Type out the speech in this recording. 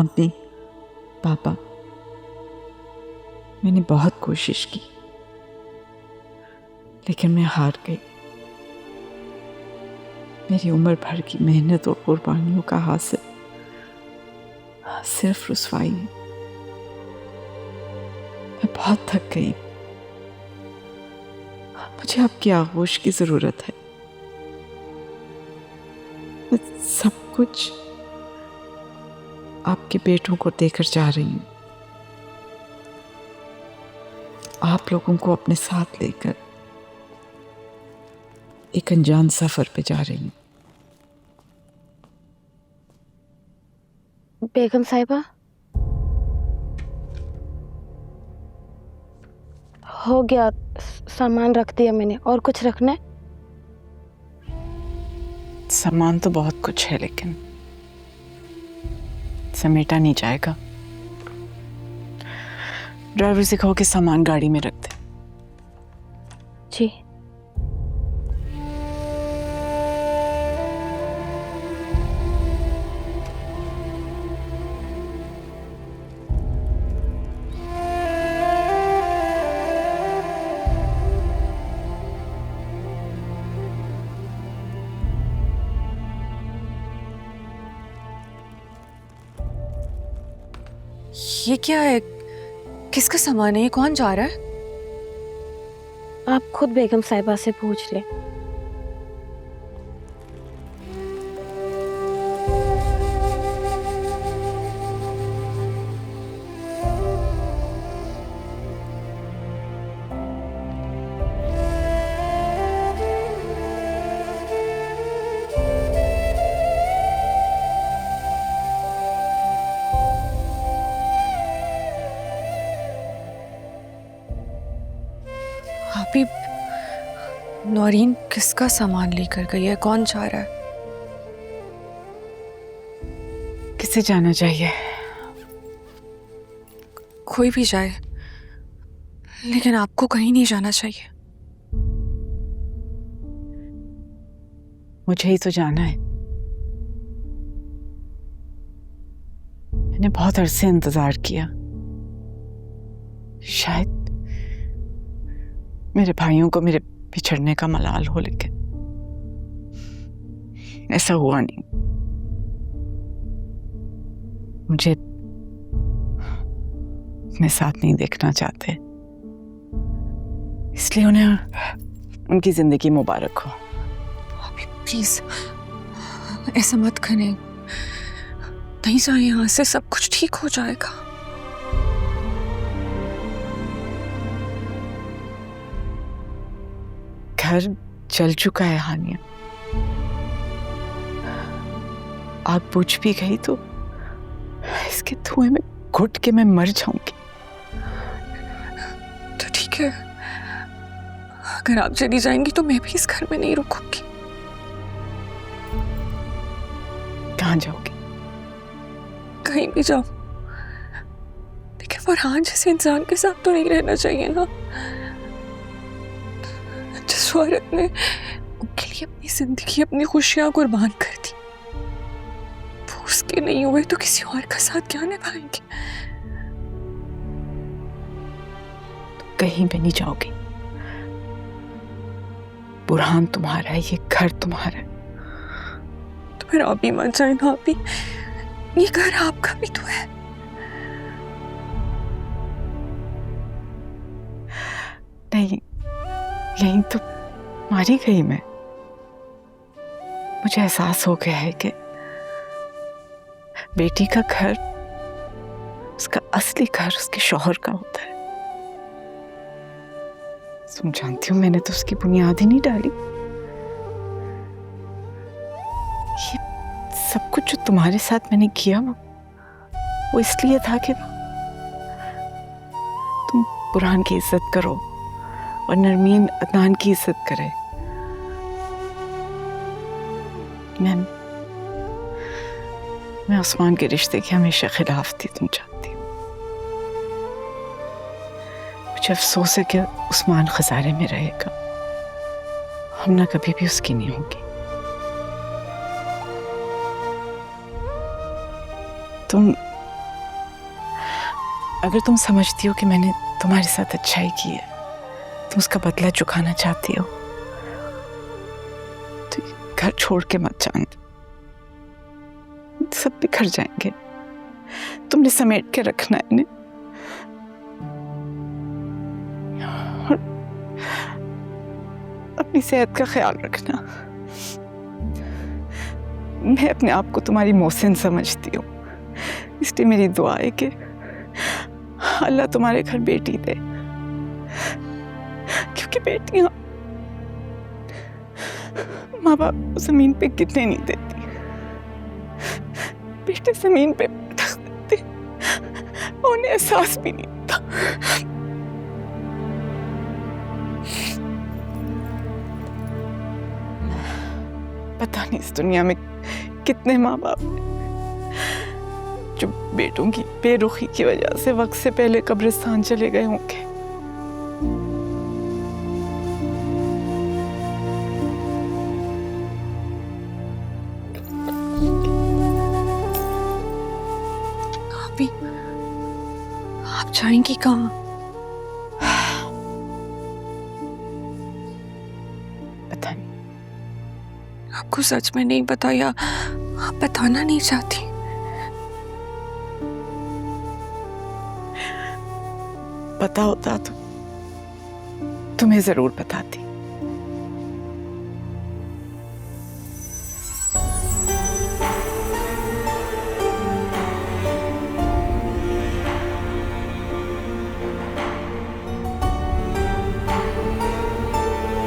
अम्मी, पापा, मैंने बहुत कोशिश की लेकिन मैं हार गई। मेरी उम्र भर की मेहनत और कुर्बानियों का हासिल सिर्फ रुसवाई है। मैं बहुत थक गई। मुझे आपकी आगोश की जरूरत है। मैं सब कुछ आपके बेटों को देकर जा रही हूँ, आप लोगों को अपने साथ लेकर एक अनजान सफर पे जा रही हूँ। बेगम साहिबा, हो गया, सामान रख दिया मैंने। और कुछ रखना है? सामान तो बहुत कुछ है लेकिन समेटा नहीं जाएगा। ड्राइवर से कहो कि सामान गाड़ी में रख दे। जी। ये क्या है? किसका सामान है? ये कौन जा रहा है? आप खुद बेगम साहिबा से पूछ ले। अभी नौरीन किसका सामान लेकर गई है? कौन जा रहा है? किसे जाना चाहिए? कोई भी जाए, लेकिन आपको कहीं नहीं जाना चाहिए। मुझे ही तो जाना है। मैंने बहुत अरसे इंतजार किया। शायद मेरे भाइयों को मेरे बिछड़ने का मलाल हो, लेकिन ऐसा हुआ नहीं। मुझे अपने साथ नहीं देखना चाहते, इसलिए उन्हें उनकी जिंदगी मुबारक हो। अभी प्लीज ऐसा मत करें, नहीं जाए यहाँ से, सब कुछ ठीक हो जाएगा। घर जल चुका है हानिया। आग बुझ भी गई तो इसके धुएं में घुट के मैं मर जाऊंगी। तो ठीक है, अगर आप चली जाएंगी तो मैं भी इस घर में नहीं रुकूंगी। कहाँ जाओगी? कहीं भी जाओ, लेकिन फरहान जैसे इंसान के साथ तो नहीं रहना चाहिए ना। जिस औरत ने उनके लिए अपनी जिंदगी, अपनी खुशियां कुर्बान कर दी, वो उसके नहीं हुए तो किसी और का साथ क्या निभाएंगे? कहीं पे नहीं जाओगी। बुरहान तुम्हारा है, ये घर तुम्हारा है। तो फिर आप भी मत जाए ना। आप भी, ये घर आपका भी तो है। नहीं, यहीं तो मारी गई मैं। मुझे एहसास हो गया है कि बेटी का घर, उसका असली घर उसके शौहर का होता है। तुम जानती हो, मैंने तो उसकी बुनियाद ही नहीं डाली। ये सब कुछ जो तुम्हारे साथ मैंने किया वो इसलिए था कि तुम बुरहान की इज्जत करो और नरमीन अदनान की इज्जत करे। मैं उस्मान के रिश्ते के हमेशा खिलाफ थी, तुम जानती हो। मुझे अफसोस है कि उस्मान खसारे में रहेगा, हम ना कभी भी उसकी नहीं होगी। तुम अगर तुम समझती हो कि मैंने तुम्हारे साथ अच्छाई की है, तुम उसका बदला चुकाना चाहती हो, तो ये घर छोड़ के मत जाना। सब बिखर जाएंगे, तुमने समेट के रखना है इन्हें। और अपनी सेहत का ख्याल रखना। मैं अपने आप को तुम्हारी मोहसिन समझती हूँ, इसलिए मेरी दुआ है कि अल्लाह तुम्हारे घर बेटी दे, क्योंकि बेटियां माँ बाप जमीन पे गिरने नहीं देती, बेटे जमीन पे पटक देते, उन्हें एहसास भी नहीं होता। पता नहीं इस दुनिया में कितने माँ बाप हैं जो बेटों की बेरुखी की वजह से वक्त से पहले कब्रिस्तान चले गए होंगे। अभी आप जाएंगी कहाँ? पता नहीं, आपको सच में नहीं पता या आप बताना नहीं चाहती? पता होता तो तुम्हें जरूर बताती।